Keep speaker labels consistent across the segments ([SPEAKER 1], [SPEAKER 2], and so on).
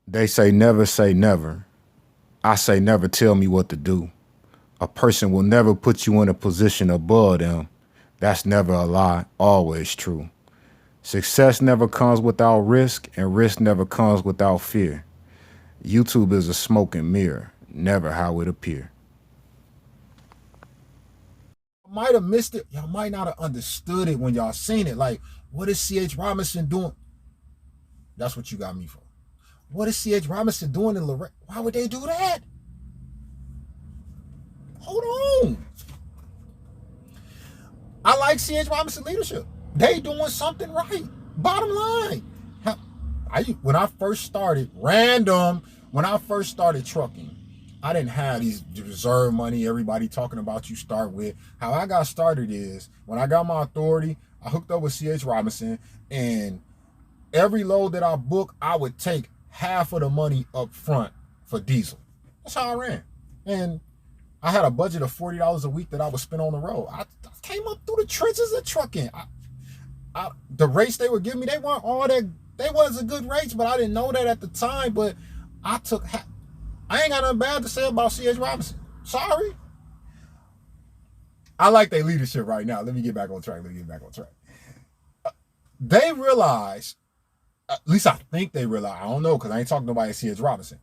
[SPEAKER 1] They say never. I say never tell me what to do. A person will never put you in a position above them. That's never a lie, always true. Success never comes without risk, and risk never comes without fear. YouTube is a smoke and mirror, never how it appear.
[SPEAKER 2] Might have missed it. Y'all might not have understood it when y'all seen it. Like, what is C.H. Robinson doing? That's what you got me for. What is C.H. Robinson doing in Laredo? Why would they do that? Hold on. I like C.H. Robinson leadership. They doing something right. Bottom line. When I first started, when I first started trucking, I didn't have these reserve money everybody talking about you start with. How I got started is, when I got my authority, I hooked up with C.H. Robinson, and every load that I booked, I would take half of the money up front for diesel. That's how I ran. And I had a budget of $40 a week that I would spend on the road. I came up through the trenches of trucking. The rates they were giving me, they weren't all that. They wasn't good rates, but I didn't know that at the time. But I ain't got nothing bad to say about C.H. Robinson. Sorry. I like their leadership right now. Let me get back on track. They realize, at least I think they realize, I don't know, because I ain't talking to nobody at C.H. Robinson.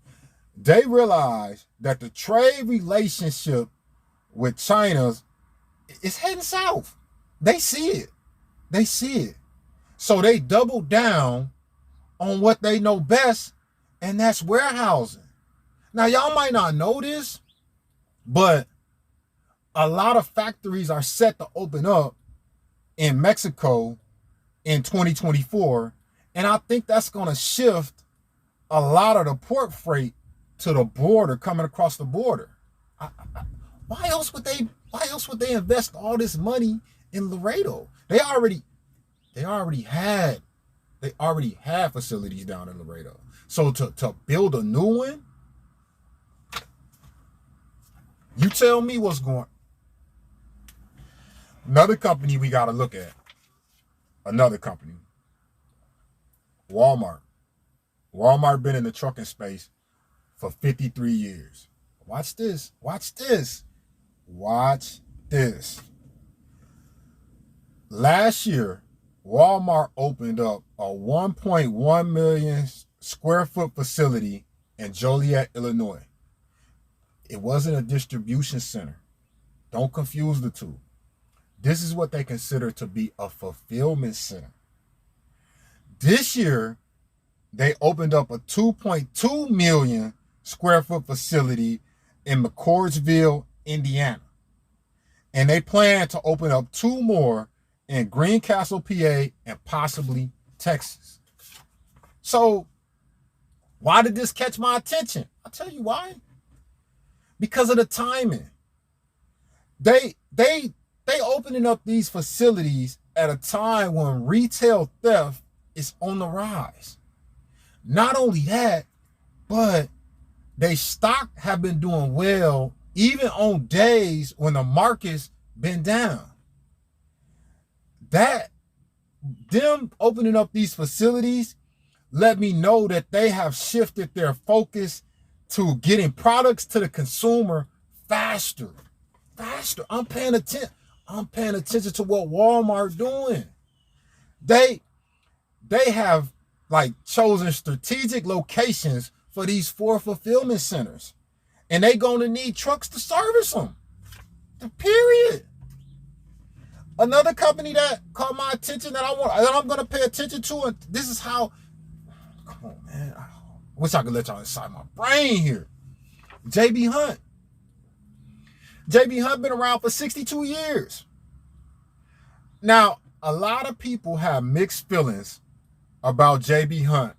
[SPEAKER 2] They realize that the trade relationship with China is heading south. They see it. So they double down on what they know best, and that's warehousing. Now, y'all might not know this, but a lot of factories are set to open up in Mexico in 2024, and I think that's going to shift a lot of the port freight to the border, coming across the border. Why else would they invest all this money in Laredo? They already had facilities down in Laredo. So to build a new one, you tell me what's going. Another company we got to look at. Another company. Walmart. Walmart been in the trucking space for 53 years. Watch this. Last year, Walmart opened up a 1.1 million square foot facility in Joliet, Illinois. It wasn't a distribution center. Don't confuse the two. This is what they consider to be a fulfillment center. This year, they opened up a 2.2 million square foot facility in McCordsville, Indiana. And they plan to open up 2 more in Greencastle, PA, and possibly Texas. So, why did this catch my attention? I'll tell you why. Because of the timing. They opening up these facilities at a time when retail theft is on the rise. Not only that, but they stock have been doing well even on days when the market's been down. Them opening up these facilities let me know that they have shifted their focus to getting products to the consumer faster. I'm paying attention to what Walmart doing. They have chosen strategic locations for these 4 fulfillment centers, and they gonna need trucks to service them. Period. Another company that caught my attention that I'm gonna pay attention to, and this is how. Come on, man. I wish I could let y'all inside my brain here. J.B. Hunt. J.B. Hunt been around for 62 years. Now, a lot of people have mixed feelings about J.B. Hunt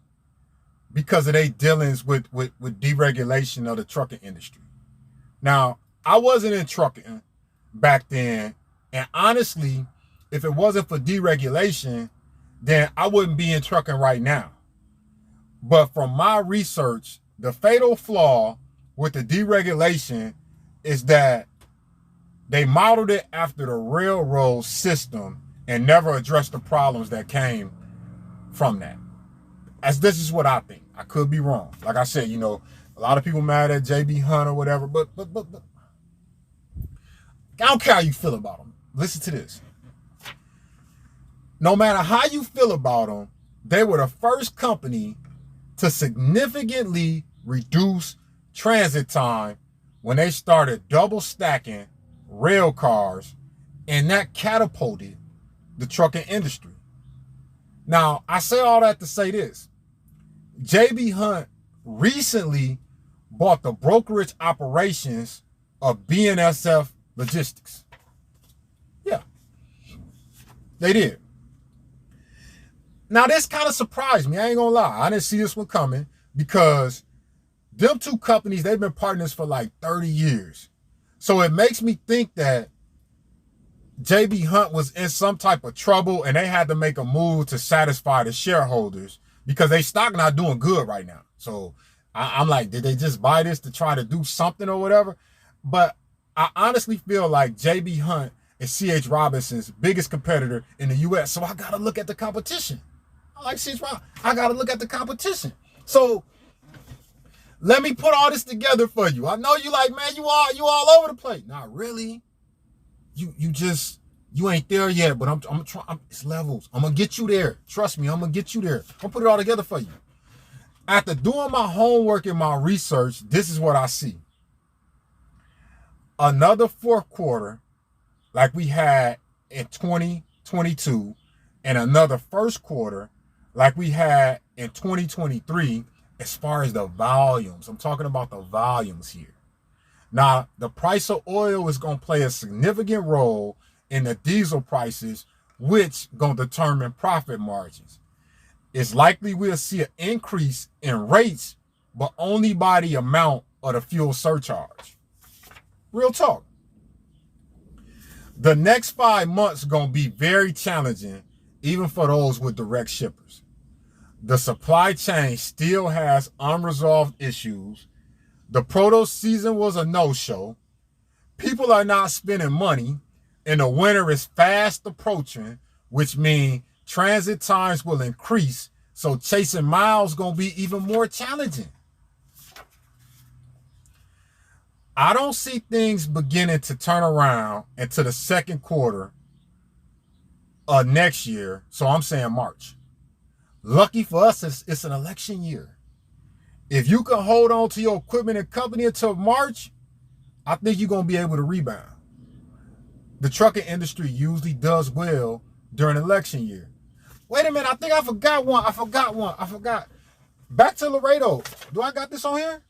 [SPEAKER 2] because of their dealings with deregulation of the trucking industry. Now, I wasn't in trucking back then, and honestly, if it wasn't for deregulation, then I wouldn't be in trucking right now. But from my research, the fatal flaw with the deregulation is that they modeled it after the railroad system and never addressed the problems that came from that. As this is what I think. I could be wrong. Like I said, you know, a lot of people mad at JB Hunt or whatever, but I don't care how you feel about them. Listen to this. No matter how you feel about them, they were the first company to significantly reduce transit time when they started double stacking rail cars, and that catapulted the trucking industry. Now, I say all that to say this. JB Hunt recently bought the brokerage operations of BNSF Logistics. Yeah, they did. Now, this kind of surprised me. I ain't gonna lie. I didn't see this one coming because them two companies, they've been partners for like 30 years. So it makes me think that JB Hunt was in some type of trouble and they had to make a move to satisfy the shareholders because they stock not doing good right now. So I'm like, did they just buy this to try to do something or whatever? But I honestly feel like JB Hunt is C.H. Robinson's biggest competitor in the U.S. So I got to look at the competition. I like C.H. Robinson. I got to look at the competition. So let me put all this together for you. I know you like, man, you all over the place. Not really. You ain't there yet, but I'm trying. It's levels. I'm gonna get you there. Trust me, I'm gonna get you there. I'm gonna put it all together for you. After doing my homework and my research, this is what I see. Another fourth quarter, like we had in 2022, and another first quarter, like we had in 2023, as far as the volumes. I'm talking about the volumes here. Now, the price of oil is going to play a significant role in the diesel prices, which going to determine profit margins. It's likely we'll see an increase in rates, but only by the amount of the fuel surcharge. Real talk. The next 5 months are going to be very challenging, even for those with direct shippers. The supply chain still has unresolved issues. The produce season was a no-show. People are not spending money, and the winter is fast approaching, which means transit times will increase, so chasing miles is going to be even more challenging. I don't see things beginning to turn around into the second quarter of next year, so I'm saying March. Lucky for us, it's an election year. If you can hold on to your equipment and company until March, I think you're going to be able to rebound. The trucking industry usually does well during election year. Wait a minute, I think I forgot one. I forgot. Back to Laredo. Do I got this on here?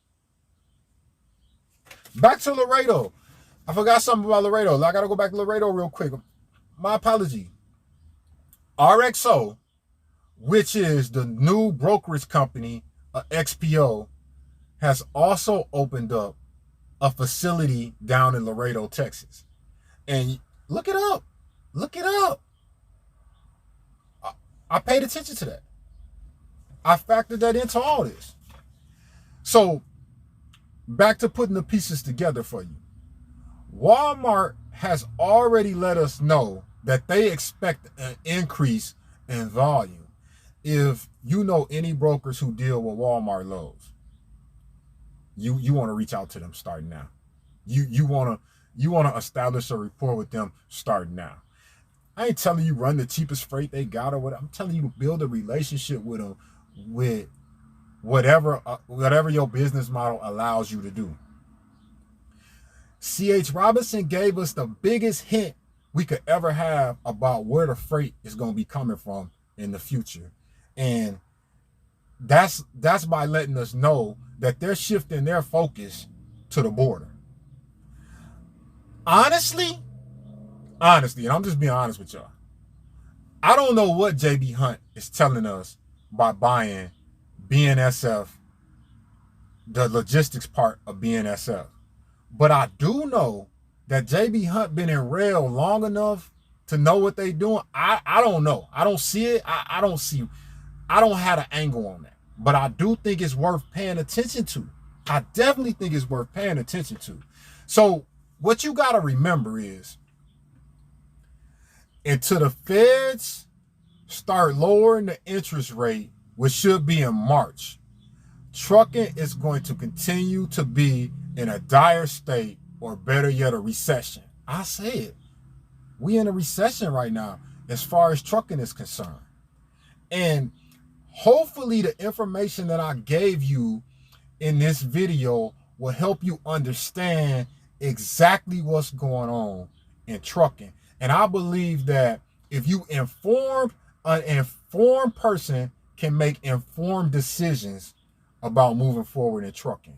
[SPEAKER 2] Back to Laredo. I forgot something about Laredo. I got to go back to Laredo real quick. My apology. RXO, which is the new brokerage company, XPO, has also opened up a facility down in Laredo, Texas. And look it up. Look it up. I paid attention to that. I factored that into all this. So, back to putting the pieces together for you. Walmart has already let us know that they expect an increase in volume. If you know any brokers who deal with Walmart loads, you want to reach out to them starting now. You want to establish a rapport with them starting now. I ain't telling you run the cheapest freight they got or whatever. I'm telling you to build a relationship with them with whatever your business model allows you to do. C.H. Robinson gave us the biggest hint we could ever have about where the freight is going to be coming from in the future. And that's by letting us know that they're shifting their focus to the border. Honestly, and I'm just being honest with y'all, I don't know what JB Hunt is telling us by buying BNSF, the logistics part of BNSF. But I do know that JB Hunt been in rail long enough to know what they doing. I don't know. I don't see it. I don't have an angle on that. But I do think it's worth paying attention to. I definitely think it's worth paying attention to. So what you got to remember is, until the feds start lowering the interest rate, which should be in March, trucking is going to continue to be in a dire state, or better yet, a recession. I say it. We in a recession right now as far as trucking is concerned. And hopefully the information that I gave you in this video will help you understand exactly what's going on in trucking. And I believe that if you an informed person can make informed decisions about moving forward in trucking.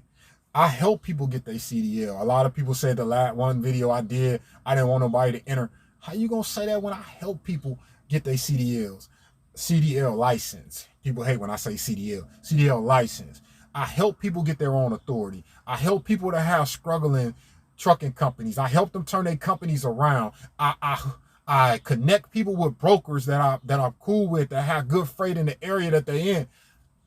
[SPEAKER 2] I help people get their CDL. A lot of people say the last one video I did, I didn't want nobody to enter. How you gonna say that when I help people get their CDLs? CDL license. People hate when I say CDL. CDL license. I help people get their own authority. I help people that have struggling trucking companies. I help them turn their companies around. I connect people with brokers that I'm cool with, that have good freight in the area that they're in.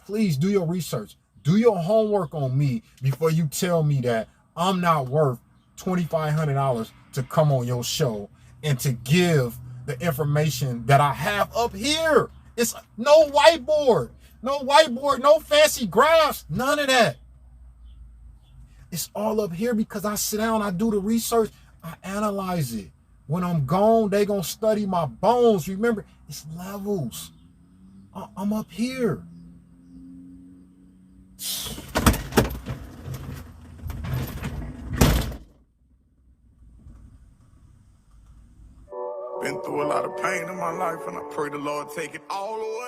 [SPEAKER 2] Please do your research. Do your homework on me before you tell me that I'm not worth $2,500 to come on your show and to give the information that I have up here. It's no whiteboard, no fancy graphs, none of that. It's all up here because I sit down, I do the research, I analyze it. When I'm gone, they gonna study my bones. Remember, it's levels. I'm up here.
[SPEAKER 3] Been through a lot of pain in my life, and I pray the Lord take it all away.